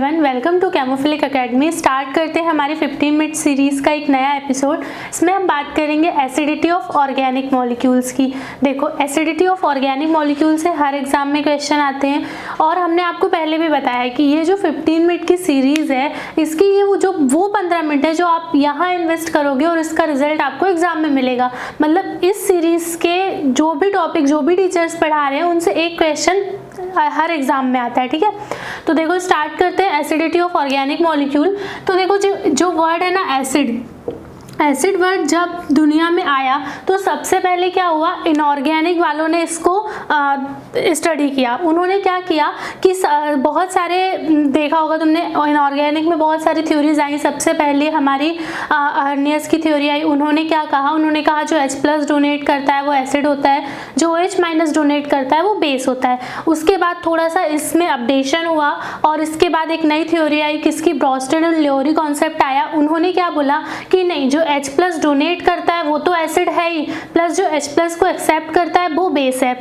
Everyone, welcome to chemophilic academy. Start करते हैं हमारी 15 मिनट सीरीज़ का एक नया एपिसोड। इसमें हम बात करेंगे एसिडिटी ऑफ ऑर्गेनिक मॉलिक्यूल्स की। देखो, एसिडिटी ऑफ ऑर्गेनिक मॉलिक्यूल से हर एग्जाम में क्वेश्चन आते हैं और हमने आपको पहले भी बताया कि ये जो 15 मिनट की सीरीज़ है, इसकी ये वो 15 मिनट है जो आप यहाँ इन्वेस्ट करोगे और इसका रिजल्ट आपको एग्जाम में मिलेगा। मतलब इस सीरीज़ के जो भी टॉपिक, जो भी टीचर्स पढ़ा रहे हैं, उनसे एक क्वेश्चन हर एग्जाम में आता है। ठीक है, तो देखो स्टार्ट करते हैं एसिडिटी ऑफ ऑर्गेनिक मॉलिक्यूल। तो देखो जो वर्ड है ना, एसिड वर्ड जब दुनिया में आया तो सबसे पहले क्या हुआ, इनऑर्गेनिक वालों ने इसको स्टडी किया। उन्होंने क्या किया कि बहुत सारे, देखा होगा तुमने, इनऑर्गेनिक में बहुत सारी थ्योरीज आई। सबसे पहले हमारी अर्नियस की थ्योरी आई। उन्होंने क्या कहा, उन्होंने कहा जो H+ डोनेट करता है वो एसिड होता है, जो OH- डोनेट करता है वो बेस होता है। उसके बाद थोड़ा सा इसमें अपडेशन हुआ और इसके बाद एक नई थ्योरी आई, किसकी, ब्रोस्टेड और लियोरी कॉन्सेप्ट आया। उन्होंने क्या बोला कि नहीं, जो H+ डोनेट करता है वो तो एसिड है ही, प्लस जो H+ को एक्सेप्ट करता है वो बेस है।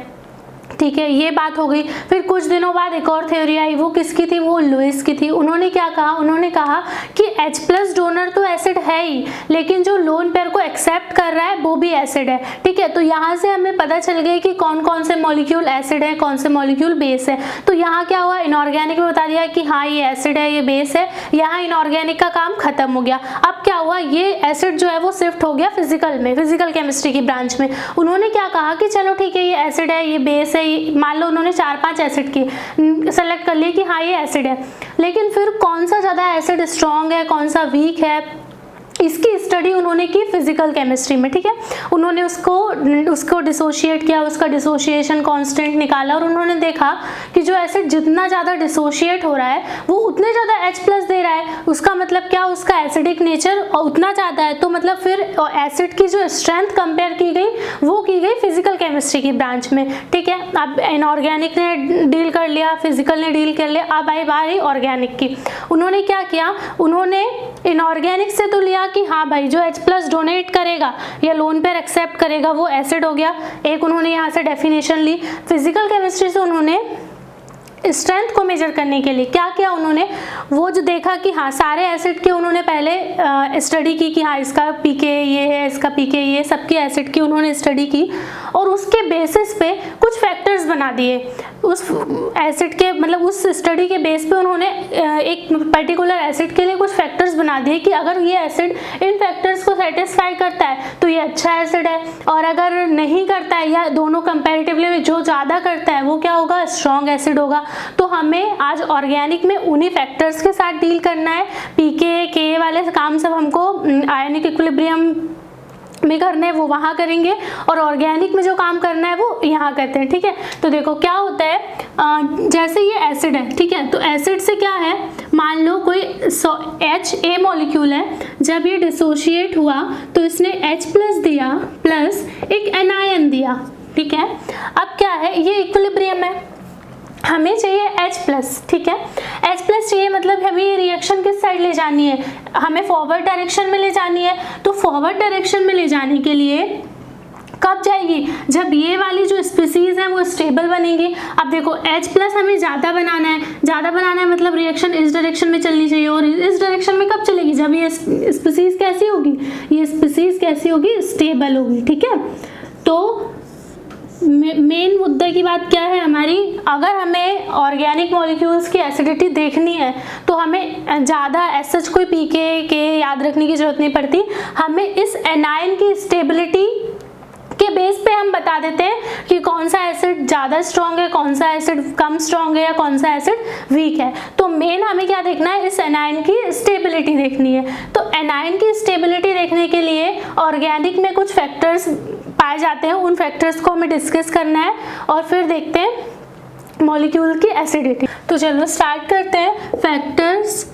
ठीक है, ये बात हो गई। फिर कुछ दिनों बाद एक और थ्योरी आई, वो किसकी थी, वो लुइस की थी। उन्होंने क्या कहा, उन्होंने कहा कि H+ डोनर तो एसिड है ही, लेकिन जो लोन पेयर को एक्सेप्ट कर रहा है वो भी एसिड है। ठीक है, तो यहाँ से हमें पता चल गई कि कौन कौन से मॉलिक्यूल एसिड है, कौन से मॉलिक्यूल बेस है। तो यहाँ क्या हुआ, इनऑर्गेनिक में बता दिया कि हाँ ये एसिड है, ये बेस है। यहाँ इनऑर्गेनिक का काम खत्म हो गया। अब क्या हुआ, ये एसिड जो है वो शिफ्ट हो गया फिजिकल में, फिजिकल केमिस्ट्री की ब्रांच में। उन्होंने क्या कहा कि चलो ठीक है, ये एसिड है, ये बेस है। मान लो उन्होंने 4-5 एसिड की सेलेक्ट कर लिए कि हाँ ये एसिड है, लेकिन फिर कौन सा ज़्यादा एसिड स्ट्रॉन्ग है, कौन सा वीक है, इसकी स्टडी उन्होंने की फिजिकल केमिस्ट्री में। ठीक है, उन्होंने उसको डिसोशिएट किया, उसका डिसोशिएशन कांस्टेंट निकाला और उन्होंने देखा कि जो एसिड जितना ज़्यादा डिसोशिएट हो रहा है वो उतने ज़्यादा H+ दे रहा है। उसका मतलब क्या, उसका एसिडिक नेचर उतना ज़्यादा है। तो मतलब फिर एसिड की जो स्ट्रेंथ कंपेयर की गई वो की गई फिजिकल केमिस्ट्री की ब्रांच में। ठीक है, अब इनऑर्गेनिक ने डील कर लिया, फिजिकल ने डील कर लिया, अब आई बारी ऑर्गेनिक की। उन्होंने क्या किया, उन्होंने इनऑर्गेनिक से तो लिया कि हाँ भाई जो H+ डोनेट करेगा या लोन पेयर एक्सेप्ट करेगा वो एसिड हो गया। एक उन्होंने यहाँ से डेफिनेशन ली। फिजिकल केमिस्ट्री से उन्होंने स्ट्रेंथ को मेजर करने के लिए क्या किया, उन्होंने वो जो देखा कि हाँ सारे एसिड के उन्होंने पहले स्टडी की कि हाँ इसका pK ये है, इसका pK ये, सबकी एसिड की उन्होंने स्टडी की और उसके बेसिस पे कुछ फैक्टर्स बना दिए। उस एसिड के, मतलब उस स्टडी के बेस पे उन्होंने एक पर्टिकुलर एसिड के लिए कुछ फैक्टर्स बना दिए कि अगर ये एसिड इन फैक्टर्स को सेटिस्फाई करता है तो ये अच्छा एसिड है, और अगर नहीं करता है या दोनों कंपैरेटिवली जो ज़्यादा करता है वो क्या होगा, स्ट्रॉन्ग एसिड होगा। तो हमें आज ऑर्गेनिक में उन्हीं फैक्टर्स के साथ डील करना है। pK Ka वाले काम सब हमको आयनिक इक्विलिब्रियम में करना है, वो वहाँ करेंगे, और ऑर्गेनिक में जो काम करना है वो यहाँ करते हैं। ठीक है, तो देखो क्या होता है, जैसे ये एसिड है, ठीक है, तो एसिड से क्या है, मान लो कोई HA मॉलिक्यूल है, जब ये डिसोशिएट हुआ तो इसने H+ दिया प्लस एक एनायन दिया। ठीक है, अब क्या है, ये इक्विलिब्रियम है, हमें चाहिए H+। ठीक है, H+ चाहिए, मतलब हमें ये रिएक्शन किस साइड ले जानी है, हमें फॉरवर्ड डायरेक्शन में ले जानी है। तो फॉरवर्ड डायरेक्शन में ले जाने के लिए कब जाएगी, जब ये वाली जो स्पीसीज है वो स्टेबल बनेंगी। अब देखो H+ हमें ज़्यादा बनाना है, मतलब रिएक्शन इस डायरेक्शन में चलनी चाहिए, और इस डायरेक्शन में कब चलेगी, जब ये स्पीसीज कैसी होगी, ये स्पीसीज कैसी होगी, स्टेबल होगी। ठीक है, तो मेन मुद्दा की बात क्या है हमारी, अगर हमें ऑर्गेनिक मॉलिक्यूल्स की एसिडिटी देखनी है तो हमें ज़्यादा एसएच कोई pK के याद रखने की जरूरत नहीं पड़ती। हमें इस एनायन की स्टेबिलिटी के बेस पे हम बता देते हैं कि कौन सा एसिड ज़्यादा स्ट्रॉन्ग है, कौन सा एसिड कम स्ट्रॉन्ग है, या कौन सा एसिड वीक है। तो मेन हमें क्या देखना है, इस एनायन की स्टेबिलिटी देखनी है। तो एनायन की स्टेबिलिटी देखने के लिए ऑर्गेनिक में कुछ फैक्टर्स पाए जाते हैं, उन फैक्टर्स को हमें डिस्कस करना है और फिर देखते हैं मॉलिक्यूल की एसिडिटी। तो चलो स्टार्ट करते हैं। Factors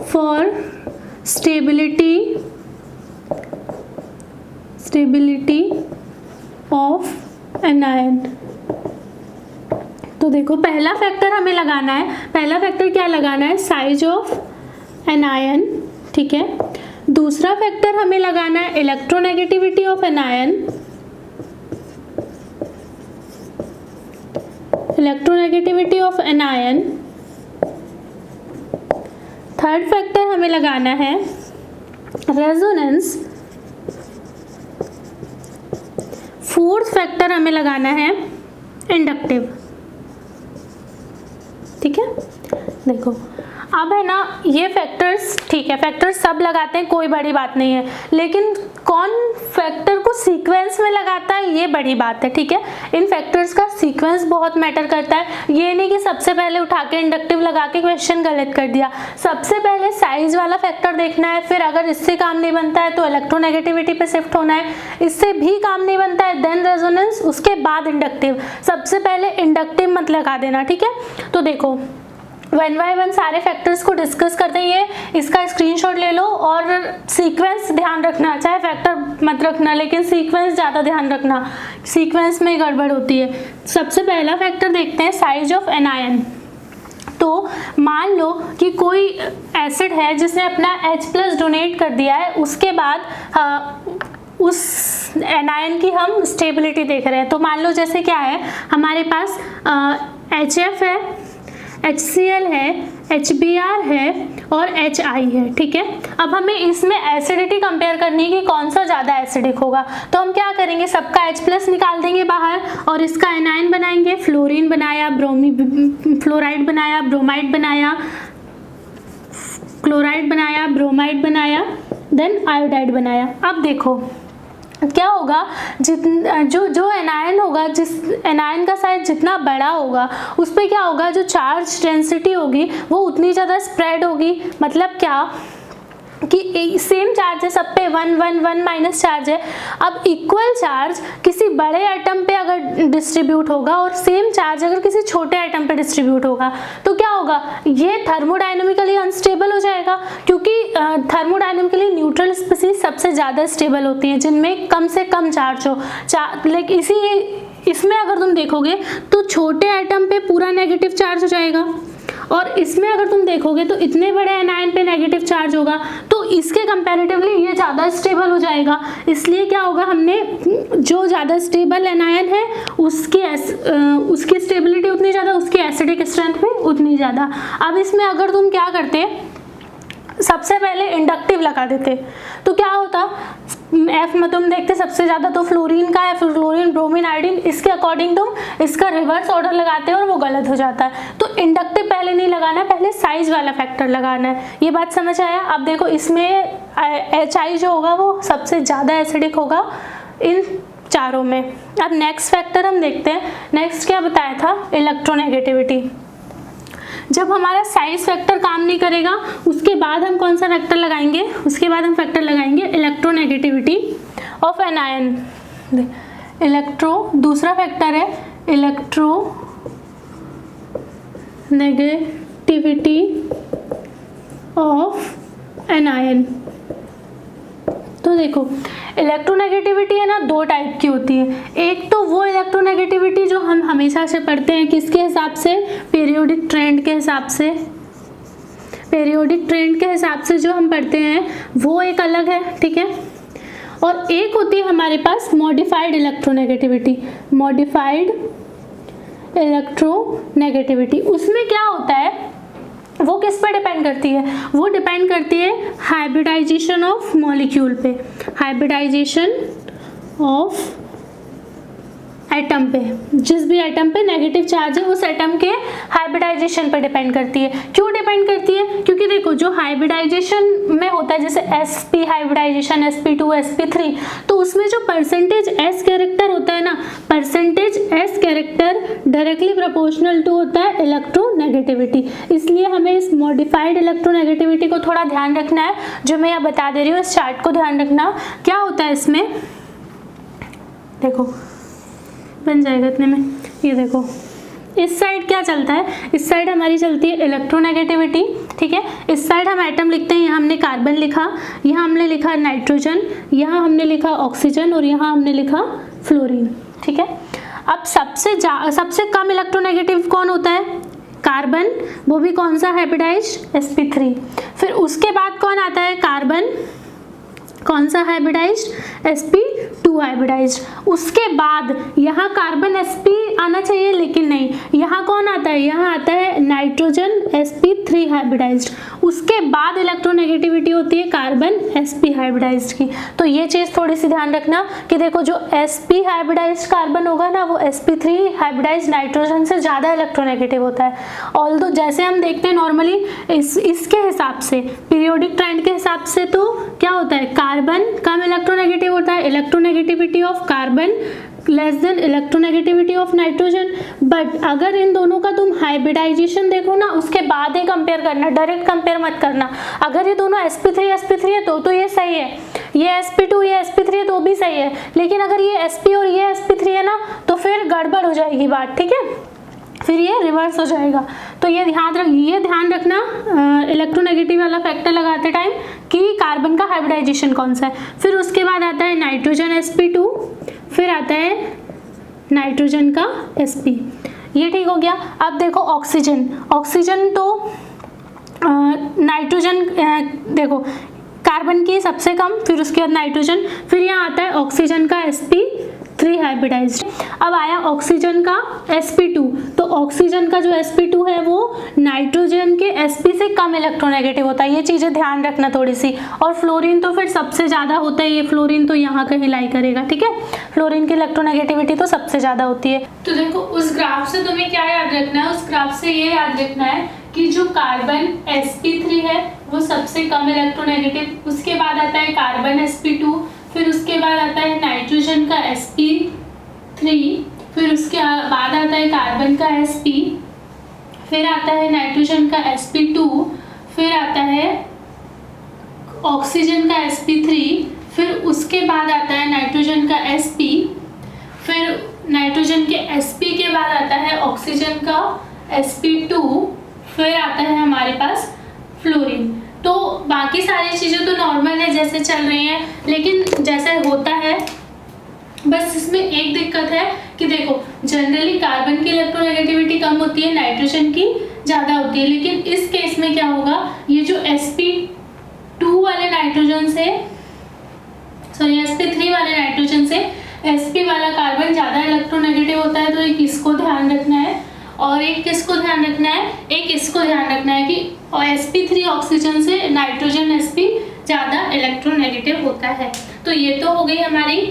for stability of anion. तो देखो पहला फैक्टर हमें लगाना है, पहला फैक्टर क्या लगाना है, साइज ऑफ एनायन। ठीक है, दूसरा फैक्टर हमें लगाना है electronegativity of anion, electronegativity of anion. Third factor हमें लगाना है रेजोनेंस, फोर्थ फैक्टर हमें लगाना है इंडक्टिव। ठीक है, देखो अब है ना ये फैक्टर्स, ठीक है फैक्टर्स सब लगाते हैं, कोई बड़ी बात नहीं है, लेकिन कौन फैक्टर को सीक्वेंस में लगाता है ये बड़ी बात है। ठीक है, इन फैक्टर्स का सीक्वेंस बहुत मैटर करता है। ये नहीं कि सबसे पहले उठा के इंडक्टिव लगा के क्वेश्चन गलत कर दिया। सबसे पहले साइज वाला फैक्टर देखना है, फिर अगर इससे काम नहीं बनता है तो इलेक्ट्रोनेगेटिविटी पे शिफ्ट होना है, इससे भी काम नहीं बनता है देन रेजोनेंस, उसके बाद इंडक्टिव। सबसे पहले इंडक्टिव मत लगा देना। ठीक है, तो देखो वन बाय वन सारे फैक्टर्स को डिस्कस करते ही इसका स्क्रीनशॉट ले लो और सीक्वेंस ध्यान रखना, चाहे फैक्टर मत रखना लेकिन सीक्वेंस ज़्यादा ध्यान रखना, सीक्वेंस में गड़बड़ होती है। सबसे पहला फैक्टर देखते हैं साइज ऑफ एनायन। तो मान लो कि कोई एसिड है जिसने अपना H+ डोनेट कर दिया है, उसके बाद उस एनायन की हम स्टेबिलिटी देख रहे हैं। तो मान लो जैसे क्या है, हमारे पास HF है, HCl है, HBr है और HI है। ठीक है, अब हमें इसमें एसिडिटी कंपेयर करनी है कि कौन सा ज़्यादा एसिडिक होगा। तो हम क्या करेंगे, सबका H+ निकाल देंगे बाहर और इसका एनायन बनाएंगे। फ्लोरीन बनाया, फ्लोराइड बनाया, ब्रोमाइड बनाया, क्लोराइड बनाया, ब्रोमाइड बनाया, देन आयोडाइड बनाया। अब देखो क्या होगा, जो एनायन होगा, जिस एनायन का साइज जितना बड़ा होगा उस पर क्या होगा, जो चार्ज डेंसिटी होगी वो उतनी ज़्यादा स्प्रेड होगी। मतलब क्या कि सेम चार्ज है सब पे, 1 1 1 माइनस चार्ज है। अब इक्वल चार्ज किसी बड़े एटम पे अगर डिस्ट्रीब्यूट होगा और सेम चार्ज अगर किसी छोटे एटम पे डिस्ट्रीब्यूट होगा तो क्या होगा, ये थर्मोडायनेमिकली अनस्टेबल हो जाएगा, क्योंकि थर्मोडायनेमिकली न्यूट्रल स्पीसीज सबसे ज़्यादा स्टेबल होती हैं जिनमें कम से कम चार्ज हो। लेकिन इसमें अगर तुम देखोगे तो छोटे एटम पे पूरा नेगेटिव चार्ज हो जाएगा और इसमें अगर तुम देखोगे तो इतने बड़े एनायन पे नेगेटिव चार्ज होगा, तो इसके कंपैरेटिवली ये ज़्यादा स्टेबल हो जाएगा। इसलिए क्या होगा, हमने जो ज़्यादा स्टेबल एनायन है उसकी स्टेबिलिटी उतनी ज़्यादा, उसकी एसिडिक स्ट्रेंथ भी उतनी ज़्यादा। अब इसमें अगर तुम क्या करते, सबसे पहले इंडक्टिव लगा देते तो क्या होता, एफ में तुम देखते सबसे ज़्यादा तो फ्लोरीन का है, फिर फ्लोरीन, ब्रोमीन, आयोडीन, इसके अकॉर्डिंग तुम इसका रिवर्स ऑर्डर लगाते हो और वो गलत हो जाता है। तो इंडक्टिव पहले नहीं लगाना है, पहले साइज वाला फैक्टर लगाना है। ये बात समझ आया। अब देखो इसमें HI जो होगा वो सबसे ज़्यादा एसिडिक होगा इन चारों में। अब नेक्स्ट फैक्टर हम देखते हैं। नेक्स्ट क्या बताया था, इलेक्ट्रोनेगेटिविटी। जब हमारा साइज फैक्टर काम नहीं करेगा उसके बाद हम कौन सा फैक्टर लगाएंगे, उसके बाद हम फैक्टर लगाएंगे इलेक्ट्रोनेगेटिविटी ऑफ एनायन। दूसरा फैक्टर है इलेक्ट्रोनेगेटिविटी ऑफ एनायन। तो देखो इलेक्ट्रोनेगेटिविटी है ना, दो टाइप की होती है। एक तो वो इलेक्ट्रोनेगेटिविटी जो हम हमेशा से पढ़ते हैं, किसके हिसाब से, पीरियोडिक ट्रेंड के हिसाब से। पीरियोडिक ट्रेंड के हिसाब से जो हम पढ़ते हैं वो एक अलग है। ठीक है, और एक होती है हमारे पास मॉडिफाइड इलेक्ट्रोनेगेटिविटी। मॉडिफाइड इलेक्ट्रोनेगेटिविटी, उसमें क्या होता है, वो किस पे डिपेंड करती है, वो डिपेंड करती है हाइब्रिडाइजेशन ऑफ मॉलिक्यूल पे, हाइब्रिडाइजेशन ऑफ एटम पे। जिस भी एटम पे नेगेटिव चार्ज है उस एटम के हाइब्रिडाइजेशन पे डिपेंड करती है। क्यों डिपेंड करती है, क्योंकि देखो जो हाइब्रिडाइजेशन में होता है जैसे sp हाइब्रिडाइजेशन, sp2, sp3, तो उसमें जो परसेंटेज s कैरेक्टर होता है ना, percentage s character directly proportional to होता है इलेक्ट्रोनेगेटिविटी। इसलिए हमें इस मॉडिफाइड इलेक्ट्रोनेगेटिविटी को थोड़ा ध्यान रखना है, जो मैं यहाँ बता दे रही हूँ। इस चार्ट को ध्यान रखना, क्या होता है इसमें, देखो बन जाएगा इतने में। ये देखो इस साइड क्या चलता है, इस साइड हमारी चलती है इलेक्ट्रोनेगेटिविटी। ठीक है, इस साइड हम एटम लिखते हैं, यहाँ हमने कार्बन लिखा, यहाँ हमने लिखा नाइट्रोजन, यहाँ हमने लिखा ऑक्सीजन और यहाँ हमने लिखा फ्लोरीन। ठीक है, अब सबसे कम इलेक्ट्रोनेगेटिव कौन होता है, कार्बन, वो भी कौन सा, हाइब्रिडाइज्ड sp3। फिर उसके बाद कौन आता है, कार्बन, कौन सा हाइब्रिडाइज्ड, sp2 हाइब्रिडाइज्ड। उसके बाद यहाँ कार्बन sp आना चाहिए, लेकिन नहीं, यहाँ कौन आता है, यहाँ आता है नाइट्रोजन sp3 हाइब्रिडाइज्ड। उसके बाद इलेक्ट्रोनेगेटिविटी होती है कार्बन sp हाइब्रिडाइज्ड की। तो ये चीज़ थोड़ी सी ध्यान रखना कि देखो जो sp हाइब्रिडाइज्ड कार्बन होगा ना वो sp3 हाइब्रिडाइज्ड नाइट्रोजन से ज़्यादा इलेक्ट्रोनेगेटिव होता है। ऑल्दो जैसे हम देखते हैं नॉर्मली इसके हिसाब से, पीरियोडिक ट्रेंड के हिसाब से तो क्या होता है, कार्बन कम इलेक्ट्रोनेगेटिव होता है, electronegativity of carbon less than electronegativity of nitrogen. But अगर इन दोनों का तुम हाइब्रिडाइजेशन देखो ना उसके बाद ही कंपेयर करना, डायरेक्ट कंपेयर मत करना। अगर ये दोनों sp3 है तो ये सही है, ये sp2 ये sp3 है तो भी सही है, लेकिन अगर ये sp और ये sp3 है ना तो फिर गड़बड़ हो जाएगी बात, ठीक है, फिर ये रिवर्स हो जाएगा। तो ये ध्यान रखना इलेक्ट्रोनेगेटिव वाला फैक्टर लगाते टाइम कि कार्बन का हाइब्रिडाइजेशन कौन सा है। फिर उसके बाद आता है नाइट्रोजन sp2, फिर आता है नाइट्रोजन का sp, ये ठीक हो गया। अब देखो ऑक्सीजन तो नाइट्रोजन देखो कार्बन की सबसे कम, फिर उसके बाद नाइट्रोजन, फिर यहाँ आता है ऑक्सीजन का sp3 हाइब्रिडाइज्ड। अब आया ऑक्सीजन का sp2, तो ऑक्सीजन का जो sp2 है वो नाइट्रोजन के sp से कम इलेक्ट्रोनेगेटिव होता है, ये चीज़ें ध्यान रखना थोड़ी सी। और फ्लोरीन तो फिर सबसे ज़्यादा होता है, ये फ्लोरीन तो यहाँ कहीं लाई करेगा, ठीक है, फ्लोरीन की इलेक्ट्रोनेगेटिविटी तो सबसे ज़्यादा होती है। तो देखो उस ग्राफ से तुम्हें क्या याद रखना है, उस ग्राफ से ये याद रखना है कि जो कार्बन sp3 है वो सबसे कम इलेक्ट्रोनेगेटिव, उसके बाद आता है कार्बन sp2, फिर उसके बाद आता है नाइट्रोजन का sp3, फिर उसके बाद आता है कार्बन का sp, फिर आता है नाइट्रोजन का sp2, फिर आता है ऑक्सीजन का sp3, फिर उसके बाद आता है नाइट्रोजन का sp, फिर नाइट्रोजन के sp के बाद आता है ऑक्सीजन का sp2, फिर आता है हमारे पास फ्लोरीन। तो बाकी सारी चीज़ें तो नॉर्मल है जैसे चल रही हैं, लेकिन जैसे होता है बस इसमें एक दिक्कत है कि देखो जनरली कार्बन की इलेक्ट्रोनेगेटिविटी कम होती है, नाइट्रोजन की ज़्यादा होती है, लेकिन इस केस में क्या होगा, ये जो sp2 वाले नाइट्रोजन से sp3 वाले नाइट्रोजन से sp वाला कार्बन ज़्यादा इलेक्ट्रोनेगेटिव होता है। तो एक इसको ध्यान रखना है और एक किसको ध्यान रखना है, एक इसको ध्यान रखना है कि sp3 ऑक्सीजन से नाइट्रोजन sp ज़्यादा इलेक्ट्रोनेगेटिव होता है। तो ये तो हो गई हमारी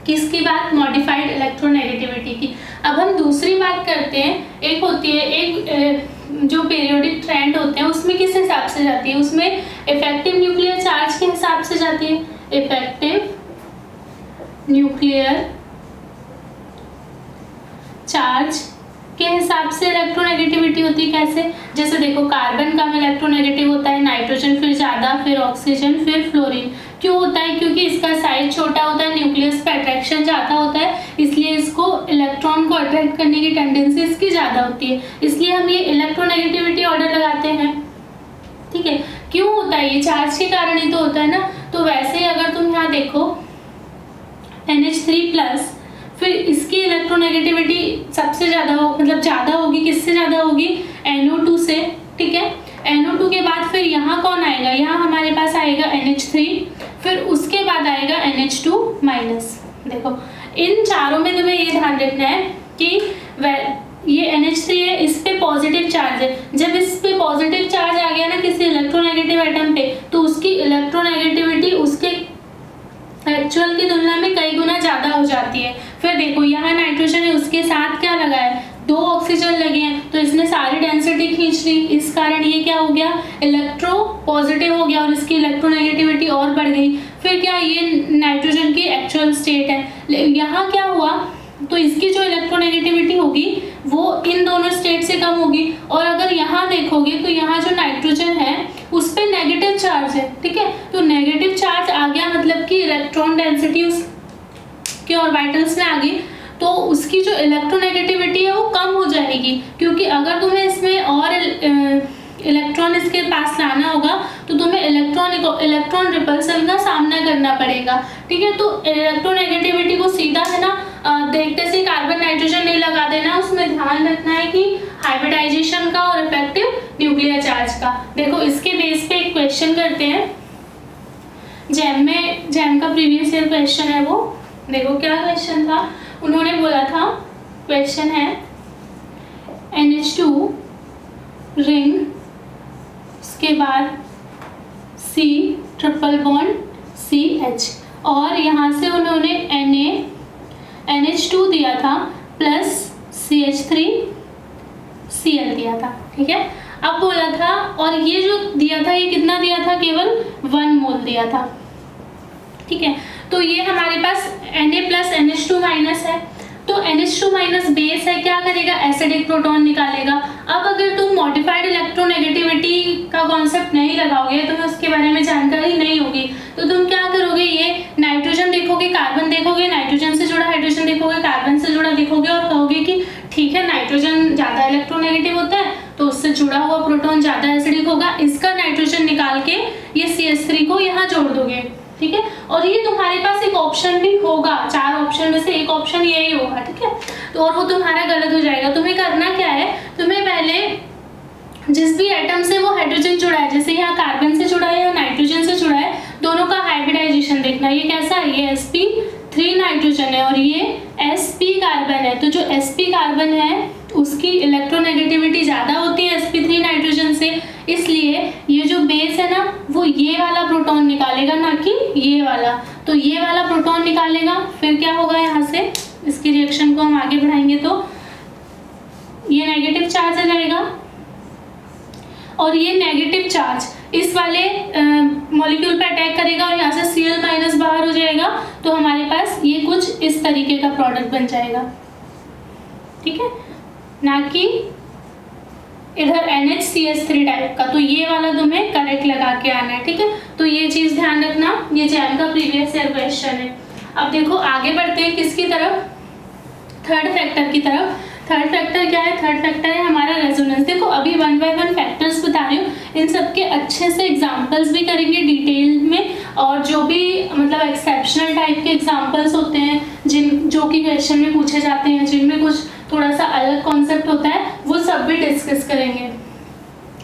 किसकी बात, मॉडिफाइड इलेक्ट्रोनेगेटिविटी की। अब हम दूसरी बात करते हैं, एक होती है एक जो पीरियोडिक ट्रेंड होते हैं उसमें किस हिसाब से जाती है, उसमें इफेक्टिव न्यूक्लियर चार्ज के हिसाब से जाती है, इफेक्टिव न्यूक्लियर चार्ज के हिसाब से इलेक्ट्रोनेगेटिविटी होती है। कैसे, जैसे देखो कार्बन कम इलेक्ट्रोनेगेटिव होता है, नाइट्रोजन फिर ज़्यादा, फिर ऑक्सीजन, फिर फ्लोरीन। क्यों होता है, क्योंकि इसका साइज छोटा होता है, न्यूक्लियस पे अट्रैक्शन ज़्यादा होता है, इसलिए इसको इलेक्ट्रॉन को अट्रैक्ट करने की टेंडेंसी इसकी ज़्यादा होती है, इसलिए हम ये इलेक्ट्रोनेगेटिविटी ऑर्डर लगाते हैं, ठीक है। क्यों होता है, ये चार्ज के कारण ही तो होता है ना। तो वैसे ही अगर तुम यहाँ देखो NH3+, फिर इसकी इलेक्ट्रोनेगेटिविटी सबसे ज़्यादा मतलब ज़्यादा होगी, किससे ज़्यादा होगी, NO2 से, ठीक है। NO2 के बाद फिर यहाँ कौन आएगा, यहाँ हमारे पास आएगा NH3, फिर उसके बाद आएगा NH2-। देखो इन चारों में तुम्हें ये ध्यान रखना है कि ये NH3 है, इस पे पॉजिटिव चार्ज है, जब इस पे पॉजिटिव चार्ज आ गया ना किसी इलेक्ट्रोनेगेटिव एटम पे, तो उसकी इलेक्ट्रोनेगेटिविटी उसके एक्चुअल की तुलना में कई गुना ज़्यादा हो जाती है। फिर देखो यहाँ नाइट्रोजन है, उसके साथ क्या लगा है, 2 ऑक्सीजन लगे हैं, तो इसने सारी डेंसिटी खींच ली, इस कारण ये क्या हो गया, इलेक्ट्रो पॉजिटिव हो गया और इसकी इलेक्ट्रोनेगेटिविटी और बढ़ गई। फिर क्या, ये नाइट्रोजन की एक्चुअल स्टेट है, यहाँ क्या हुआ, तो इसकी जो इलेक्ट्रोनेगेटिविटी होगी वो इन दोनों स्टेट से कम होगी। और अगर यहाँ देखोगे तो यहाँ जो नाइट्रोजन है उस पर नेगेटिव चार्ज है, ठीक है, तो नेगेटिव चार्ज आ गया मतलब कि इलेक्ट्रॉन डेंसिटी उसके ऑर्बिटल्स में आ गई, तो उसकी जो इलेक्ट्रोनेगेटिविटी है वो कम हो जाएगी, क्योंकि अगर तुम्हें इसमें और इलेक्ट्रॉन इसके पास लाना होगा तो तुम्हें इलेक्ट्रॉन रिपल्सन का सामना करना पड़ेगा, ठीक है। तो इलेक्ट्रोनेगेटिविटी को सीधा है ना देखते से कार्बन नाइट्रोजन नहीं लगा देना, उसमें ध्यान रखना है कि हाइब्रिडाइजेशन का और इफेक्टिव न्यूक्लियर चार्ज का। देखो इसके बेस पे एक क्वेश्चन करते हैं, जैम का प्रीवियस ईयर क्वेश्चन है वो, देखो क्या क्वेश्चन था, उन्होंने बोला था, क्वेश्चन है NH2 रिंग, उसके बाद C ट्रिपल बॉन्ड CH, और यहाँ से उन्होंने NH2 दिया था प्लस CH3Cl दिया था, ठीक है। अब बोला था, और ये जो दिया था ये कितना दिया था, केवल 1 मोल दिया था, ठीक है। तो ये हमारे पास Na प्लस NH2 माइनस है, तो NH2 माइनस बेस है, क्या करेगा, एसिडिक प्रोटॉन निकालेगा। अब अगर तुम मॉडिफाइड इलेक्ट्रोनेगेटिविटी का कॉन्सेप्ट नहीं लगाओगे, तुम्हें उसके बारे में जानकारी नहीं होगी, तो तुम क्या करोगे, ये नाइट्रोजन देखोगे, कार्बन देखोगे, नाइट्रोजन से जुड़ा हाइड्रोजन देखोगे, कार्बन से जुड़ा देखोगे, और कहोगे कि ठीक है नाइट्रोजन ज़्यादा इलेक्ट्रोनेगेटिव होता है तो उससे जुड़ा हुआ प्रोटॉन ज़्यादा एसिडिक होगा, इसका नाइट्रोजन निकाल के ये CH3 को यहाँ जोड़ दोगे, ठीक है। और ये तुम्हारे पास एक ऑप्शन भी होगा, 4 ऑप्शन में से एक ऑप्शन यही होगा, ठीक है। तो और वो तुम्हारा गलत हो जाएगा। तुम्हें करना क्या है, तुम्हें पहले जिस भी एटम से वो हाइड्रोजन जुड़ा है, जैसे यहाँ कार्बन से जुड़ा है या नाइट्रोजन से जुड़ा है, दोनों का हाइब्रिडाइजेशन देखना। ये कैसा है, ये sp3 नाइट्रोजन है और ये sp कार्बन है। तो जो sp कार्बन है उसकी इलेक्ट्रोनेगेटिविटी ज़्यादा होती है sp3 नाइट्रोजन से, इसलिए ये जो बेस है ना वो ये वाला प्रोटॉन निकालेगा, ना कि ये वाला। तो ये वाला प्रोटॉन निकालेगा, फिर क्या होगा, यहाँ से इसकी रिएक्शन को हम आगे बढ़ाएंगे तो ये नेगेटिव चार्ज आ जाएगा, और ये नेगेटिव चार्ज इस वाले मॉलिक्यूल पे अटैक करेगा और यहाँ से Cl माइनस बाहर हो जाएगा, तो हमारे पास ये कुछ इस तरीके का प्रोडक्ट बन जाएगा, ठीक है, ना कि इधर NHCH3 टाइप का। तो ये वाला तुम्हें करेक्ट लगा के आना है, ठीक है। तो ये चीज़ ध्यान रखना, ये जैम का प्रीवियस ईयर क्वेश्चन है। अब देखो आगे बढ़ते हैं किसकी तरफ, थर्ड फैक्टर की तरफ। थर्ड फैक्टर क्या है, थर्ड फैक्टर है हमारा रेजोनेंस। देखो अभी 1 बाय 1 फैक्टर्स बता रही हूँ, इन सब के अच्छे से एग्जांपल्स भी करेंगे डिटेल में, और जो भी मतलब एक्सेप्शनल टाइप के एग्जांपल्स होते हैं जो कि क्वेश्चन में पूछे जाते हैं, जिनमें कुछ थोड़ा सा अलग कॉन्सेप्ट होता है, वो सब भी डिस्कस करेंगे।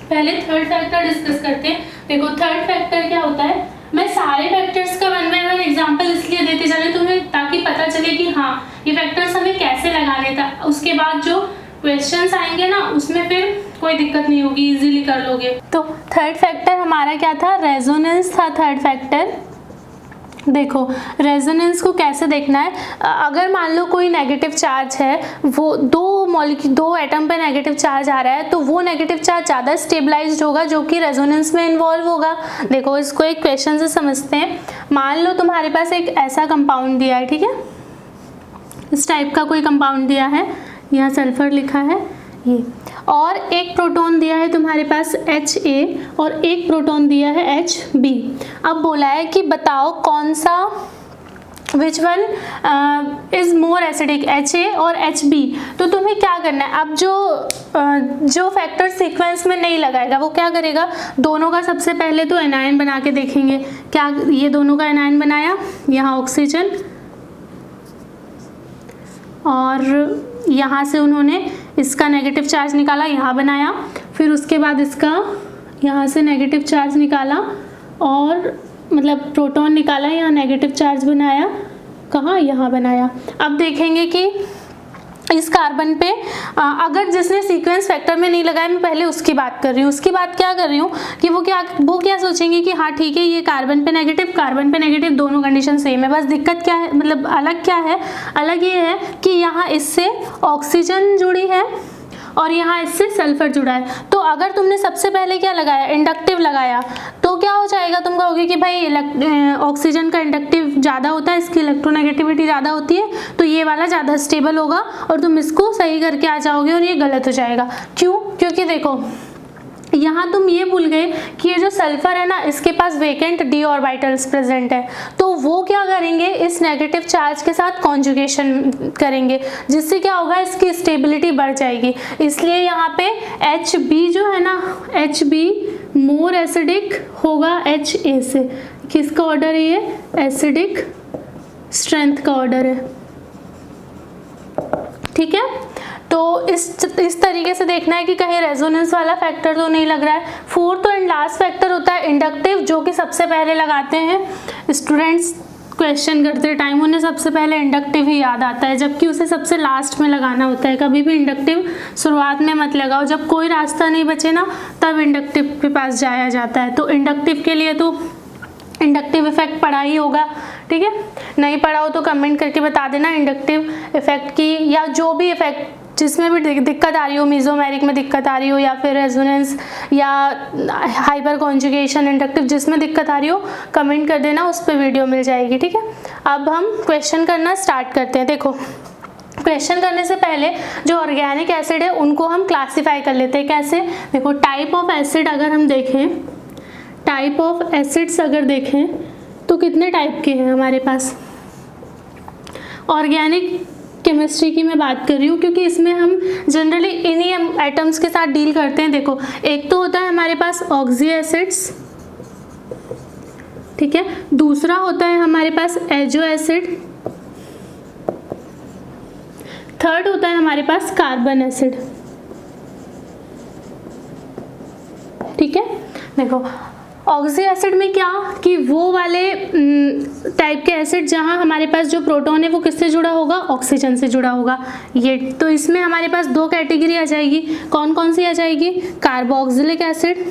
पहले थर्ड फैक्टर डिस्कस करते हैं। देखो थर्ड फैक्टर क्या होता है, मैं सारे फैक्टर्स का 1 बाय 1 एग्जांपल इसलिए देते जा रही हूँ तुम्हें, ताकि पता चले कि हाँ ये फैक्टर्स हमें कैसे लगाने था। उसके बाद जो क्वेश्चंस आएंगे ना उसमें फिर कोई दिक्कत नहीं होगी, इजीली कर लोगे। तो थर्ड फैक्टर हमारा क्या था, रेजोनेंस था थर्ड फैक्टर। देखो रेजोनेंस को कैसे देखना है, अगर मान लो कोई नेगेटिव चार्ज है, वो दो एटम पे नेगेटिव चार्ज आ रहा है, तो वो नेगेटिव चार्ज ज़्यादा स्टेबलाइज्ड होगा जो कि रेजोनेंस में इन्वॉल्व होगा। देखो इसको एक क्वेश्चन से समझते हैं। मान लो तुम्हारे पास एक ऐसा कंपाउंड दिया है, ठीक है, इस टाइप का कोई कंपाउंड दिया है, यहाँ सल्फर लिखा है ये, और एक प्रोटॉन दिया है तुम्हारे पास Ha और एक प्रोटॉन दिया है Hb। अब बोला है कि बताओ कौन सा, which one is more acidic, Ha और Hb। तो तुम्हें क्या करना है, अब जो फैक्टर सीक्वेंस में नहीं लगाएगा वो क्या करेगा, दोनों का सबसे पहले तो एनायन बना के देखेंगे। क्या ये दोनों का एनायन बनाया, यहाँ ऑक्सीजन, और यहाँ से उन्होंने इसका नेगेटिव चार्ज निकाला, यहाँ बनाया, फिर उसके बाद इसका यहाँ से नेगेटिव चार्ज निकाला और मतलब प्रोटॉन निकाला, यहाँ नेगेटिव चार्ज बनाया, कहाँ, यहाँ बनाया। अब देखेंगे कि इस कार्बन पे अगर जिसने सीक्वेंस फैक्टर में नहीं लगाया, मैं पहले उसकी बात कर रही हूँ, उसकी बात क्या कर रही हूँ कि वो क्या सोचेंगे कि हाँ ठीक है ये कार्बन पे नेगेटिव दोनों कंडीशन सेम है, बस दिक्कत क्या है, मतलब अलग क्या है, अलग ये है कि यहाँ इससे ऑक्सीजन जुड़ी है और यहाँ इससे सल्फर जुड़ा है। तो अगर तुमने सबसे पहले क्या लगाया, इंडक्टिव लगाया, तो क्या हो जाएगा, तुम कहोगे कि भाई ऑक्सीजन का इंडक्टिव ज़्यादा होता है, इसकी इलेक्ट्रोनेगेटिविटी ज़्यादा होती है, तो ये वाला ज़्यादा स्टेबल होगा, और तुम इसको सही करके आ जाओगे और ये गलत हो जाएगा। क्यों, क्योंकि देखो यहाँ तुम ये भूल गए कि ये जो सल्फर है ना, इसके पास वेकेंट d ऑर्बिटल्स प्रेजेंट है, तो वो क्या करेंगे, इस नेगेटिव चार्ज के साथ कॉन्जुगेशन करेंगे, जिससे क्या होगा, इसकी स्टेबिलिटी बढ़ जाएगी। इसलिए यहाँ पे Hb जो है ना, Hb मोर एसिडिक होगा Ha से। किसका ऑर्डर है ये, एसिडिक स्ट्रेंथ का ऑर्डर है, ठीक है। तो इस तरीके से देखना है कि कहीं रेजोनेंस वाला फैक्टर तो नहीं लग रहा है। फोर्थ एंड लास्ट फैक्टर होता है इंडक्टिव, जो कि सबसे पहले लगाते हैं स्टूडेंट्स क्वेश्चन करते टाइम उन्हें सबसे पहले इंडक्टिव ही याद आता है, जबकि उसे सबसे लास्ट में लगाना होता है। कभी भी इंडक्टिव शुरुआत में मत लगाओ, जब कोई रास्ता नहीं बचे ना तब इंडक्टिव के पास जाया जाता है। तो इंडक्टिव के लिए तो इंडक्टिव इफेक्ट पढ़ा ही होगा, ठीक है। नहीं पढ़ा हो तो कमेंट करके बता देना इंडक्टिव इफेक्ट की, या जो भी इफेक्ट जिसमें भी दिक्कत आ रही हो, मीजोमेरिक में दिक्कत आ रही हो या फिर रेजोनेंस या हाइपर कॉन्जुगेशन इंडक्टिव, जिसमें दिक्कत आ रही हो कमेंट कर देना, उस पर वीडियो मिल जाएगी, ठीक है। अब हम क्वेश्चन करना स्टार्ट करते हैं। देखो क्वेश्चन करने से पहले जो ऑर्गेनिक एसिड है उनको हम क्लासीफाई कर लेते हैं। कैसे? देखो टाइप ऑफ एसिड अगर हम देखें, टाइप ऑफ एसिड्स अगर देखें तो कितने टाइप के हैं हमारे पास। ऑर्गेनिक केमिस्ट्री की मैं बात कर रही हूँ क्योंकि इसमें हम जनरली इन्हीं एटम्स के साथ डील करते हैं। देखो एक तो होता है हमारे पास ऑक्सी एसिड्स, ठीक है। दूसरा होता है हमारे पास एजो एसिड, थर्ड होता है हमारे पास कार्बन एसिड, ठीक है। देखो ऑक्सी एसिड में क्या कि वो वाले टाइप के एसिड जहाँ हमारे पास जो प्रोटॉन है वो किससे जुड़ा होगा, ऑक्सीजन से जुड़ा होगा। ये तो इसमें हमारे पास दो कैटेगरी आ जाएगी, कौन कौन सी आ जाएगी, कार्बोक्सिलिक एसिड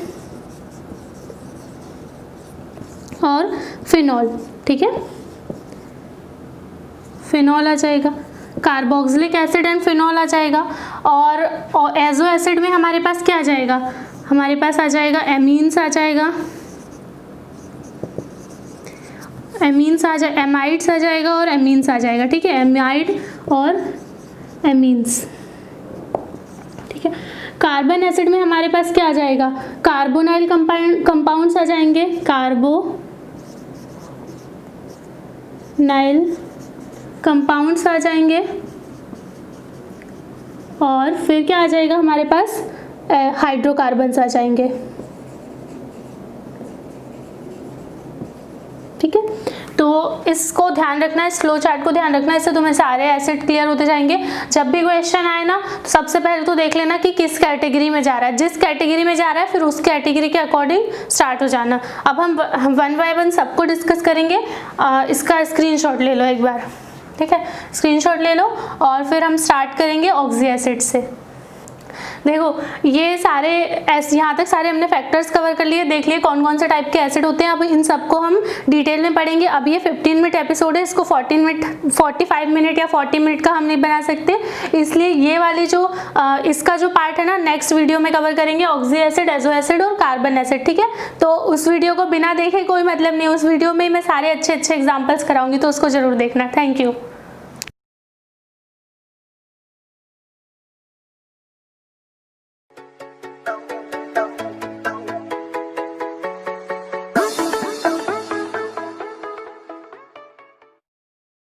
और फिनॉल, ठीक है। फिनॉल आ जाएगा, कार्बोक्सिलिक एसिड एंड फिनॉल आ जाएगा। और एजो एसिड में हमारे पास क्या आ जाएगा, हमारे पास आ जाएगा एमीन्स आ जाएगा, एमीन्स आ जाए, एमाइड्स आ जाएगा और एमीन्स आ जाएगा, ठीक है। एमाइड और एमीन्स, ठीक है। कार्बन एसिड में हमारे पास क्या आ जाएगा, कार्बोनाइल कंपाउंड्स आ जाएंगे, कार्बोनाइल कंपाउंड्स आ जाएंगे। और फिर क्या आ जाएगा हमारे पास, हाइड्रोकार्बन्स आ जाएंगे, ठीक है। तो इसको ध्यान रखना है, इस फ्लो चार्ट को ध्यान रखना है, इससे तुम्हें सारे एसिड क्लियर होते जाएंगे। जब भी क्वेश्चन आए ना तो सबसे पहले तो देख लेना कि किस कैटेगरी में जा रहा है, जिस कैटेगरी में जा रहा है फिर उस कैटेगरी के अकॉर्डिंग स्टार्ट हो जाना। अब हम वन बाय वन सबको डिस्कस करेंगे। इसका स्क्रीनशॉट ले लो एक बार, ठीक है। स्क्रीनशॉट ले लो और फिर हम स्टार्ट करेंगे ऑक्सी एसिड से। देखो ये सारे यहाँ तक सारे हमने फैक्टर्स कवर कर लिए, देख लिए कौन कौन से टाइप के एसिड होते हैं। अब इन सबको हम डिटेल में पढ़ेंगे। अब ये 15 मिनट एपिसोड है, इसको 45 मिनट या 40 मिनट का हम नहीं बना सकते, इसलिए ये वाली जो इसका जो पार्ट है ना नेक्स्ट वीडियो में कवर करेंगे, ऑक्सी एसिड, एजो एसिड और कार्बन एसिड, ठीक है। तो उस वीडियो को बिना देखे कोई मतलब नहीं, उस वीडियो में मैं सारे अच्छे एग्जाम्पल्स कराऊंगी, तो उसको जरूर देखना। Thank you.